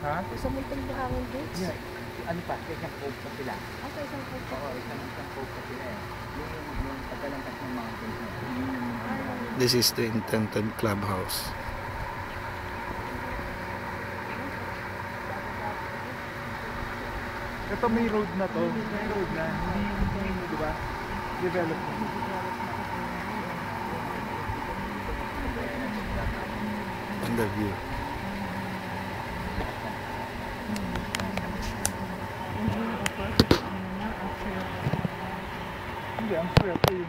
Ha? Sa Munting Buhangin Beach? Yeah. Ano pa? Isang cove pa sila. Sa isang cove. Oo, isang cove pa sila eh. Yung pagkalantas ng mountains na. Yun yung This is the intended clubhouse. Ito may road na to. May road na. Hindi, di ba? Develop na. And the view. Hindi, ang swerte